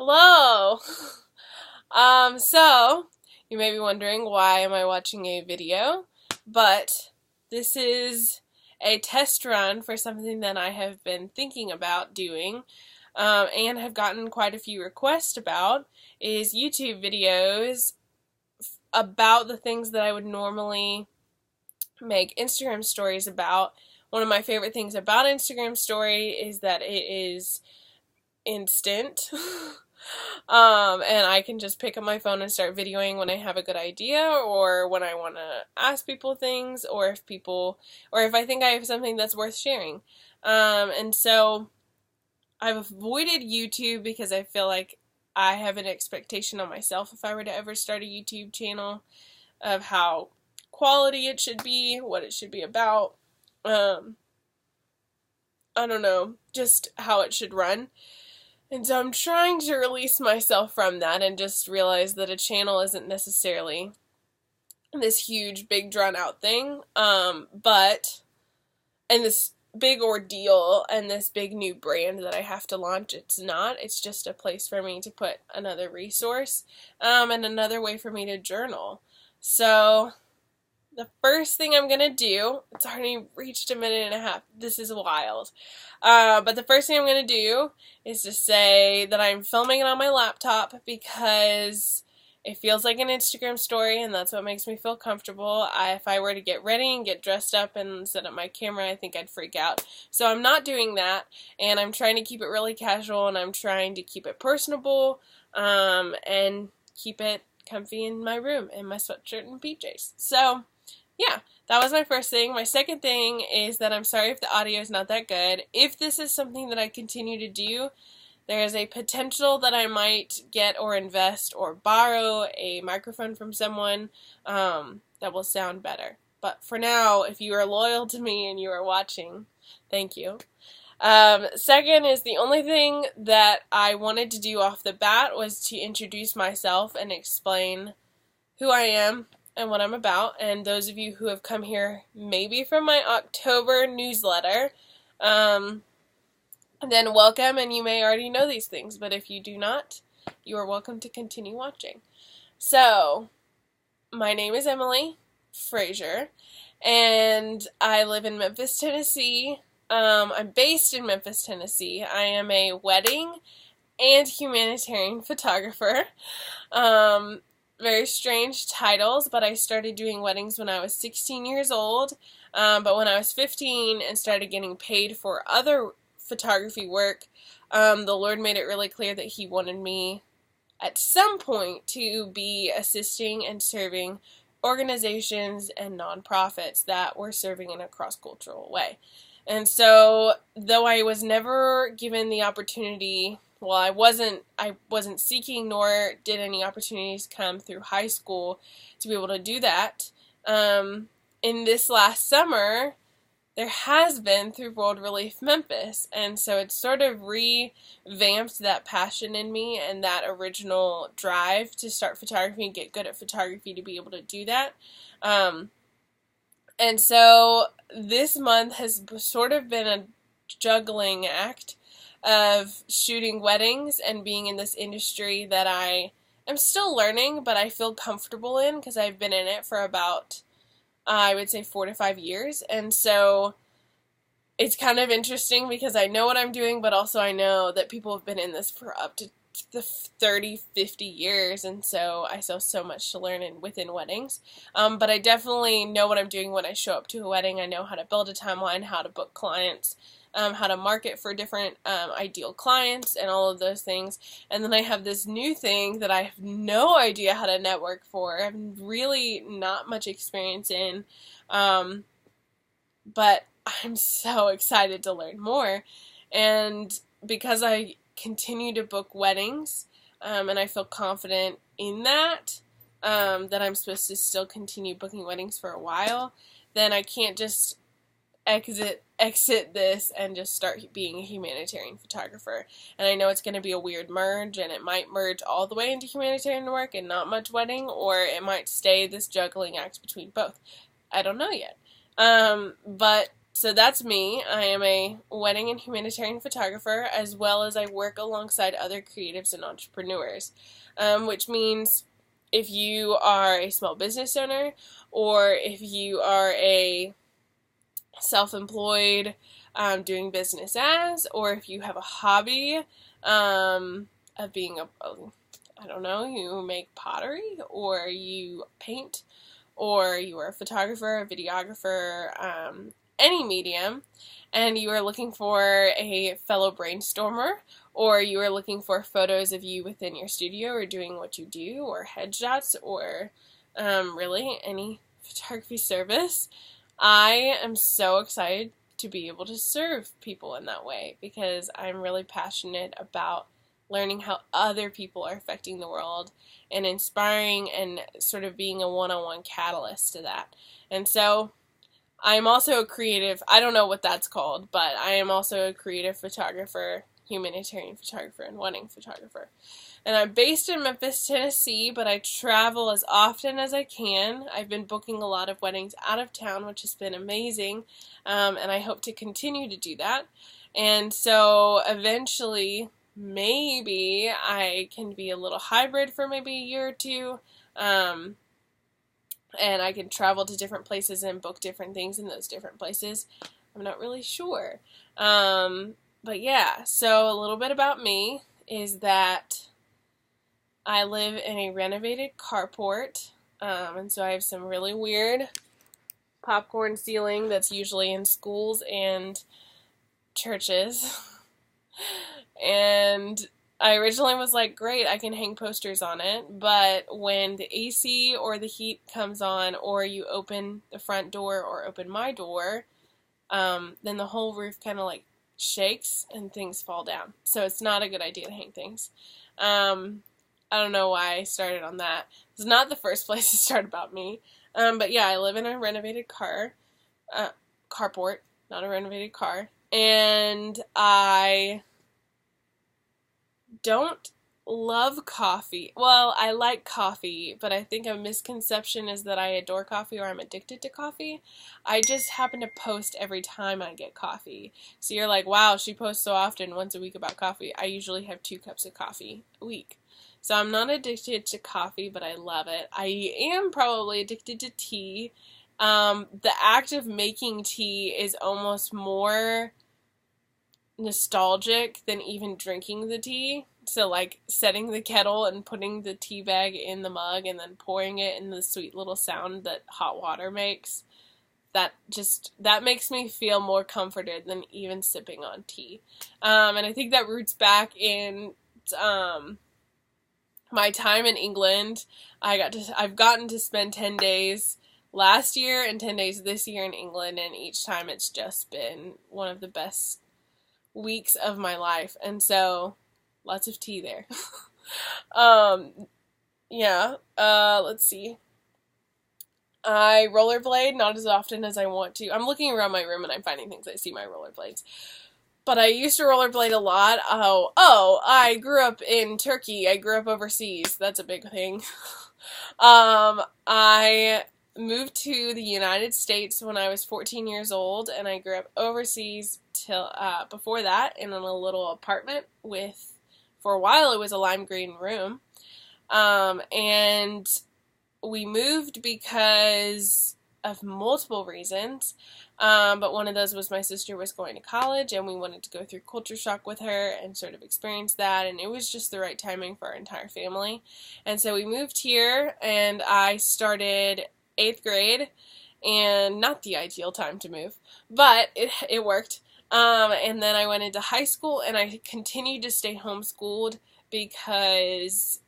Hello. So you may be wondering, why am I watching a video? But this is a test run for something that I have been thinking about doing, and have gotten quite a few requests about, is YouTube videos about the things that I would normally make Instagram stories about. One of my favorite things about Instagram story is that it is instant. And I can just pick up my phone and start videoing when I have a good idea, or when I want to ask people things, or if I think I have something that's worth sharing. And so I've avoided YouTube because I feel like I have an expectation on myself if I were to ever start a YouTube channel of how quality it should be, what it should be about. I don't know, just how it should run. And so I'm trying to release myself from that and just realize that a channel isn't necessarily this huge, big, drawn out thing. And this big ordeal and this big new brand that I have to launch, it's not. It's just a place for me to put another resource, and another way for me to journal. So the first thing I'm going to do, it's already reached a minute and a half. This is wild. But the first thing I'm going to do is to say that I'm filming it on my laptop because it feels like an Instagram story, and that's what makes me feel comfortable. If I were to get ready and get dressed up and set up my camera, I think I'd freak out. So I'm not doing that, and I'm trying to keep it really casual, and I'm trying to keep it personable, and keep it comfy in my room in my sweatshirt and PJs. So yeah, that was my first thing. My second thing is that I'm sorry if the audio is not that good. If this is something that I continue to do, there is a potential that I might get or invest or borrow a microphone from someone that will sound better. But for now, if you are loyal to me and you are watching, thank you. Second is, the only thing that I wanted to do off the bat was to introduce myself and explain who I am and what I'm about. And those of you who have come here maybe from my October newsletter, then welcome, and you may already know these things, but if you do not, you are welcome to continue watching. So, my name is Emily Frazier, and I live in Memphis, Tennessee. I'm based in Memphis, Tennessee. I am a wedding and humanitarian photographer. Very strange titles, but I started doing weddings when I was 16 years old. But when I was 15 and started getting paid for other photography work, the Lord made it really clear that He wanted me at some point to be assisting and serving organizations and nonprofits that were serving in a cross-cultural way. And so, though I was never given the opportunity, well, I wasn't seeking, nor did any opportunities come through high school to be able to do that. In this last summer, there has been through World Relief Memphis, and so it's sort of revamped that passion in me and that original drive to start photography and get good at photography to be able to do that. And so this month has sort of been a juggling act of shooting weddings and being in this industry that I am still learning, but I feel comfortable in because I've been in it for about, I would say, 4 to 5 years. And so it's kind of interesting because I know what I'm doing, but also I know that people have been in this for up to 30, 50 years, and so I still have so much to learn within weddings. But I definitely know what I'm doing when I show up to a wedding. I know how to build a timeline, how to book clients, how to market for different ideal clients, and all of those things. And then I have this new thing that I have no idea how to network for. I have really not much experience in, but I'm so excited to learn more. And because I continue to book weddings, and I feel confident in that, that I'm supposed to still continue booking weddings for a while, then I can't just exit this and just start being a humanitarian photographer. And I know it's going to be a weird merge, and it might merge all the way into humanitarian work and not much wedding, or it might stay this juggling act between both. I don't know yet. But So that's me. I am a wedding and humanitarian photographer, as well as I work alongside other creatives and entrepreneurs, which means if you are a small business owner or if you are a self-employed doing business as, or if you have a hobby of being I don't know, you make pottery or you paint or you are a photographer, a videographer, any medium, and you are looking for a fellow brainstormer, or you are looking for photos of you within your studio or doing what you do, or headshots, or really any photography service, I am so excited to be able to serve people in that way because I'm really passionate about learning how other people are affecting the world and inspiring and sort of being a one-on-one catalyst to that. And so I'm also a creative, I don't know what that's called, but I am also a creative photographer, humanitarian photographer, and wedding photographer. And I'm based in Memphis, Tennessee, but I travel as often as I can. I've been booking a lot of weddings out of town, which has been amazing, and I hope to continue to do that. And so eventually, maybe I can be a little hybrid for maybe a year or two, and I can travel to different places and book different things in those different places. I'm not really sure. But yeah, so a little bit about me is that I live in a renovated carport, and so I have some really weird popcorn ceiling that's usually in schools and churches. And I originally was like, great, I can hang posters on it, but when the AC or the heat comes on, or you open the front door or open my door, then the whole roof kind of like shakes and things fall down. So it's not a good idea to hang things. I don't know why I started on that. It's not the first place to start about me. But yeah, I live in a renovated carport, not a renovated car. And I don't love coffee. Well, I like coffee, but I think a misconception is that I adore coffee or I'm addicted to coffee. I just happen to post every time I get coffee. So you're like, wow, she posts so often, once a week about coffee. I usually have 2 cups of coffee a week. So I'm not addicted to coffee, but I love it. I am probably addicted to tea. The act of making tea is almost more nostalgic than even drinking the tea. So like setting the kettle and putting the tea bag in the mug and then pouring it and the sweet little sound that hot water makes, that makes me feel more comforted than even sipping on tea. And I think that roots back in my time in England. I've gotten to spend 10 days last year and 10 days this year in England, and each time it's just been one of the best weeks of my life. And so lots of tea there. Yeah, let's see. I rollerblade, not as often as I want to. I'm looking around my room and I'm finding things. I see my rollerblades. But I used to rollerblade a lot. I grew up in Turkey. I grew up overseas. That's a big thing. I moved to the United States when I was 14 years old, and I grew up overseas till before that in a little apartment with, for a while, it was a lime green room. And we moved because of multiple reasons. But one of those was my sister was going to college and we wanted to go through culture shock with her and sort of experience that, and it was just the right timing for our entire family. And so we moved here and I started 8th grade, and not the ideal time to move, but it worked. And then I went into high school and I continued to stay homeschooled because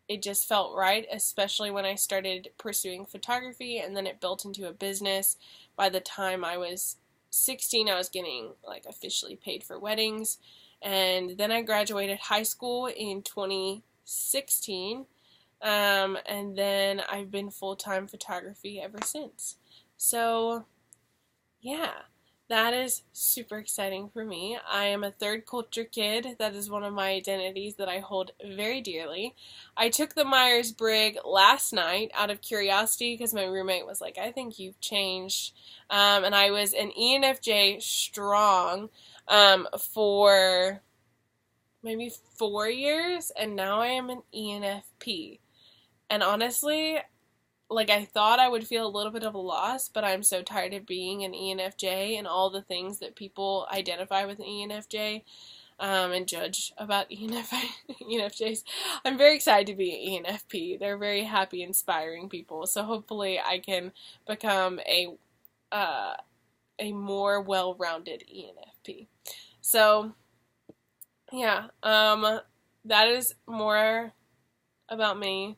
it just felt right, especially when I started pursuing photography, and then it built into a business. By the time I was 16, I was getting like officially paid for weddings, and then I graduated high school in 2016, and then I've been full-time photography ever since. So, yeah. That is super exciting for me. I am a third culture kid. That is one of my identities that I hold very dearly. I took the Myers-Briggs last night out of curiosity because my roommate was like, I think you've changed. And I was an ENFJ strong for maybe 4 years, and now I am an ENFP. And honestly, like I thought I would feel a little bit of a loss, but I'm so tired of being an ENFJ and all the things that people identify with an ENFJ and judge about ENFJs. I'm very excited to be an ENFP. They're very happy, inspiring people. So hopefully I can become uh, a more well-rounded ENFP. So yeah, that is more about me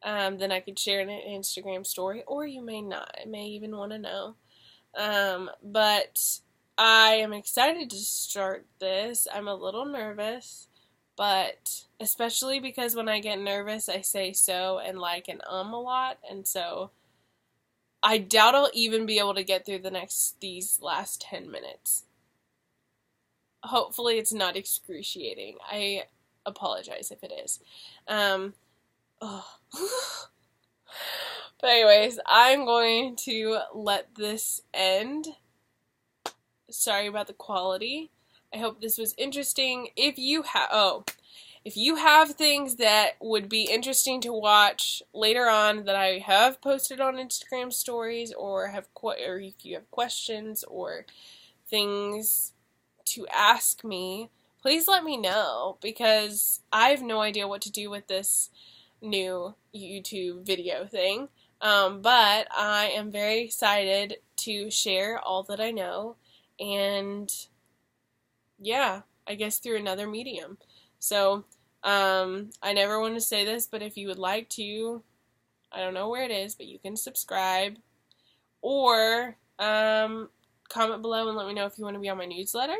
then I could share in an Instagram story, or you may not. I may even want to know. But I am excited to start this. I'm a little nervous, but especially because when I get nervous, I say so and like and a lot, and so I doubt I'll even be able to get through these last 10 minutes. Hopefully, it's not excruciating. I apologize if it is. Oh. But anyways, I'm going to let this end. Sorry about the quality. I hope this was interesting. If you have things that would be interesting to watch later on that I have posted on Instagram stories, or if you have questions or things to ask me, please let me know, because I have no idea what to do with this new YouTube video thing. But I am very excited to share all that I know, and yeah, I guess through another medium. So, I never want to say this, but if you would like to, I don't know where it is, but you can subscribe, or comment below and let me know if you want to be on my newsletter.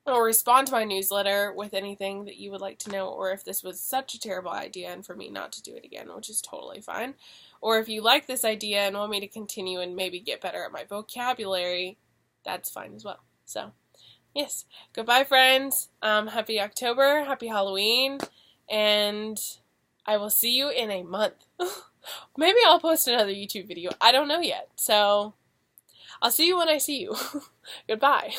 Or respond to my newsletter with anything that you would like to know, or if this was such a terrible idea and for me not to do it again, which is totally fine. Or if you like this idea and want me to continue and maybe get better at my vocabulary, that's fine as well. So, yes. Goodbye, friends. Happy October, happy Halloween, and I will see you in a month. Maybe I'll post another YouTube video. I don't know yet. So, I'll see you when I see you. Goodbye.